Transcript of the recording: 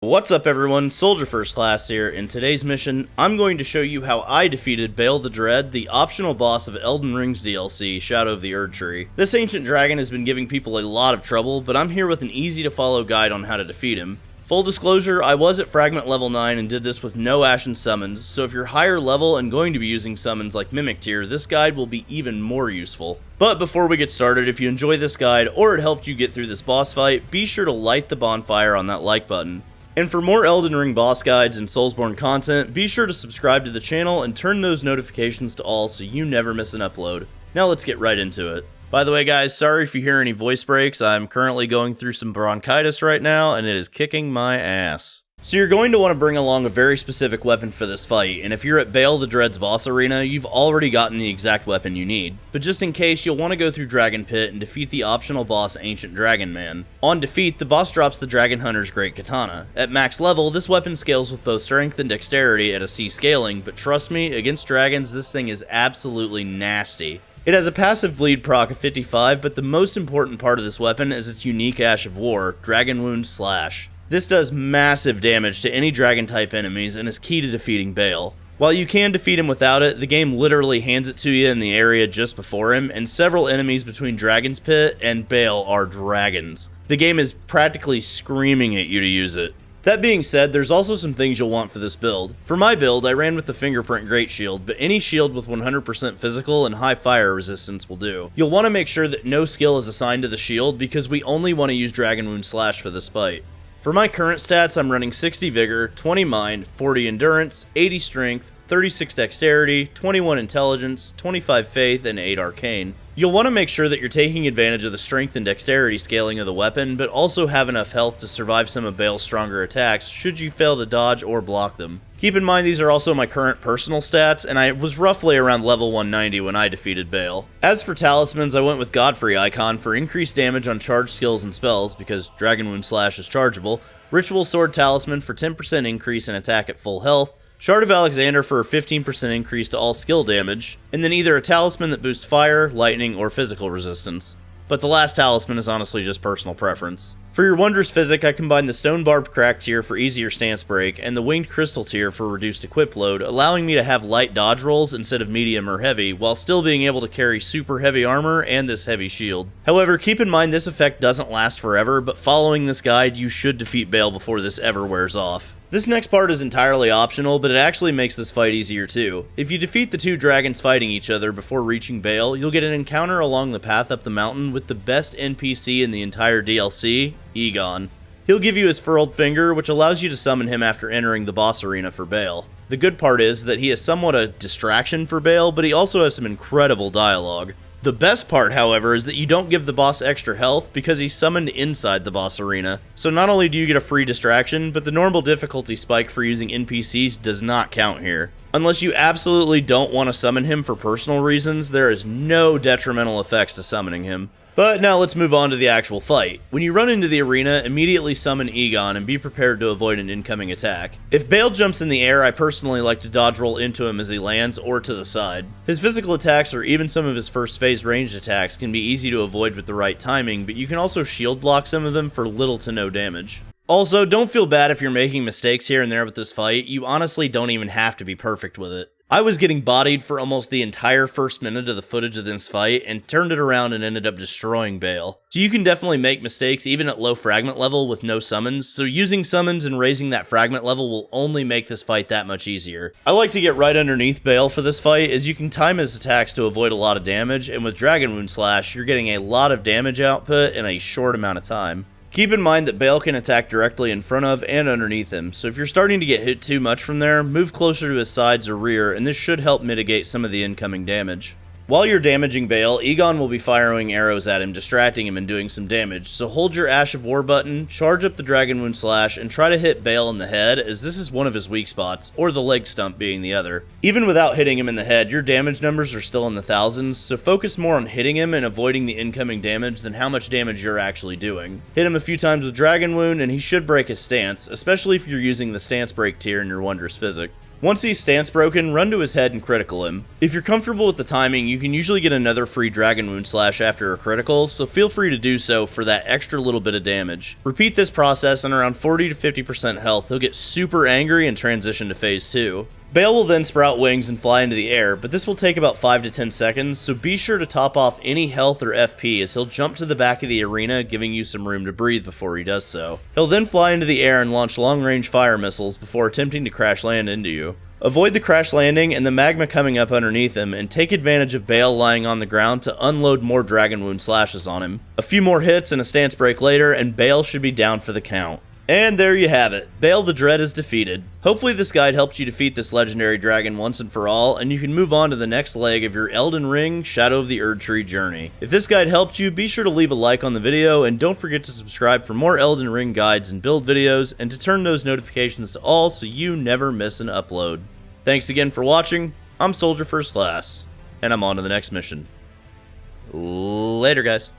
What's up everyone, Soldier First Class here. In today's mission, I'm going to show you how I defeated Bayle the Dread, the optional boss of Elden Ring's DLC, Shadow of the Erdtree. This ancient dragon has been giving people a lot of trouble, but I'm here with an easy to follow guide on how to defeat him. Full disclosure, I was at fragment level 9 and did this with no ashen summons, so if you're higher level and going to be using summons like Mimic Tier, this guide will be even more useful. But before we get started, if you enjoy this guide or it helped you get through this boss fight, be sure to light the bonfire on that like button. And for more Elden Ring boss guides and Soulsborne content, be sure to subscribe to the channel and turn those notifications to all so you never miss an upload. Now let's get right into it. By the way guys, sorry if you hear any voice breaks, I'm currently going through some bronchitis right now and it is kicking my ass. So you're going to want to bring along a very specific weapon for this fight, and if you're at Bayle the Dread's boss arena, you've already gotten the exact weapon you need. But just in case, you'll want to go through Dragon Pit and defeat the optional boss Ancient Dragon Man. On defeat, the boss drops the Dragon Hunter's Great Katana. At max level, this weapon scales with both strength and dexterity at a C scaling, but trust me, against dragons, this thing is absolutely nasty. It has a passive bleed proc of 55, but the most important part of this weapon is its unique Ash of War, dragonwound slash. This does massive damage to any dragon type enemies and is key to defeating Bayle. While you can defeat him without it, the game literally hands it to you in the area just before him, and several enemies between Dragon's Pit and Bayle are dragons. The game is practically screaming at you to use it. That being said, there's also some things you'll want for this build. For my build, I ran with the Fingerprint Great Shield, but any shield with 100% physical and high fire resistance will do. You'll want to make sure that no skill is assigned to the shield because we only want to use Dragonwound Slash for this fight. For my current stats, I'm running 60 Vigor, 20 Mind, 40 Endurance, 80 Strength, 36 Dexterity, 21 Intelligence, 25 Faith, and 8 Arcane. You'll want to make sure that you're taking advantage of the strength and dexterity scaling of the weapon, but also have enough health to survive some of Bayle's stronger attacks should you fail to dodge or block them. Keep in mind these are also my current personal stats, and I was roughly around level 190 when I defeated Bayle. As for talismans, I went with Godfrey Icon for increased damage on charged skills and spells, because Dragonwound Slash is chargeable, Ritual Sword Talisman for 10% increase in attack at full health, Shard of Alexander for a 15% increase to all skill damage, and then either a talisman that boosts fire, lightning, or physical resistance. But the last talisman is honestly just personal preference. For your Wondrous Physic, I combined the Stone Barbed Crack tier for easier stance break, and the Winged Crystal tier for reduced equip load, allowing me to have light dodge rolls instead of medium or heavy, while still being able to carry super heavy armor and this heavy shield. However, keep in mind this effect doesn't last forever, but following this guide, you should defeat Bayle before this ever wears off. This next part is entirely optional, but it actually makes this fight easier too. If you defeat the two dragons fighting each other before reaching Bayle, you'll get an encounter along the path up the mountain with the best NPC in the entire DLC, Egon. He'll give you his furled finger, which allows you to summon him after entering the boss arena for Bayle. The good part is that he is somewhat a distraction for Bayle, but he also has some incredible dialogue. The best part, however, is that you don't give the boss extra health because he's summoned inside the boss arena. So not only do you get a free distraction, but the normal difficulty spike for using NPCs does not count here. Unless you absolutely don't want to summon him for personal reasons, there is no detrimental effects to summoning him. But now let's move on to the actual fight. When you run into the arena, immediately summon Egon and be prepared to avoid an incoming attack. If Bayle jumps in the air, I personally like to dodge roll into him as he lands or to the side. His physical attacks or even some of his first phase ranged attacks can be easy to avoid with the right timing, but you can also shield block some of them for little to no damage. Also, don't feel bad if you're making mistakes here and there with this fight, you honestly don't even have to be perfect with it. I was getting bodied for almost the entire first minute of the footage of this fight and turned it around and ended up destroying Bayle. So you can definitely make mistakes even at low fragment level with no summons, so using summons and raising that fragment level will only make this fight that much easier. I like to get right underneath Bayle for this fight as you can time his attacks to avoid a lot of damage, and with Dragonwound Slash you're getting a lot of damage output in a short amount of time. Keep in mind that Bayle can attack directly in front of and underneath him, so if you're starting to get hit too much from there, move closer to his sides or rear, and this should help mitigate some of the incoming damage. While you're damaging Bayle, Egon will be firing arrows at him, distracting him and doing some damage, so hold your Ash of War button, charge up the Dragonwound Slash, and try to hit Bayle in the head, as this is one of his weak spots, or the leg stump being the other. Even without hitting him in the head, your damage numbers are still in the thousands, so focus more on hitting him and avoiding the incoming damage than how much damage you're actually doing. Hit him a few times with Dragonwound, and he should break his stance, especially if you're using the stance break tier in your Wondrous Physic. Once he's stance broken, run to his head and critical him. If you're comfortable with the timing, you can usually get another free dragonwound slash after a critical, so feel free to do so for that extra little bit of damage. Repeat this process, and around 40 to 50% health, he'll get super angry and transition to phase 2. Bayle will then sprout wings and fly into the air, but this will take about 5 to 10 seconds, so be sure to top off any health or FP as he'll jump to the back of the arena, giving you some room to breathe before he does so. He'll then fly into the air and launch long-range fire missiles before attempting to crash land into you. Avoid the crash landing and the magma coming up underneath him, and take advantage of Bayle lying on the ground to unload more dragonwound slashes on him. A few more hits and a stance break later, and Bayle should be down for the count. And there you have it, Bayle the Dread is defeated. Hopefully this guide helped you defeat this legendary dragon once and for all, and you can move on to the next leg of your Elden Ring Shadow of the Erdtree journey. If this guide helped you, be sure to leave a like on the video, and don't forget to subscribe for more Elden Ring guides and build videos, and to turn those notifications to all so you never miss an upload. Thanks again for watching. I'm Soldier First Class, and I'm on to the next mission. Later, guys.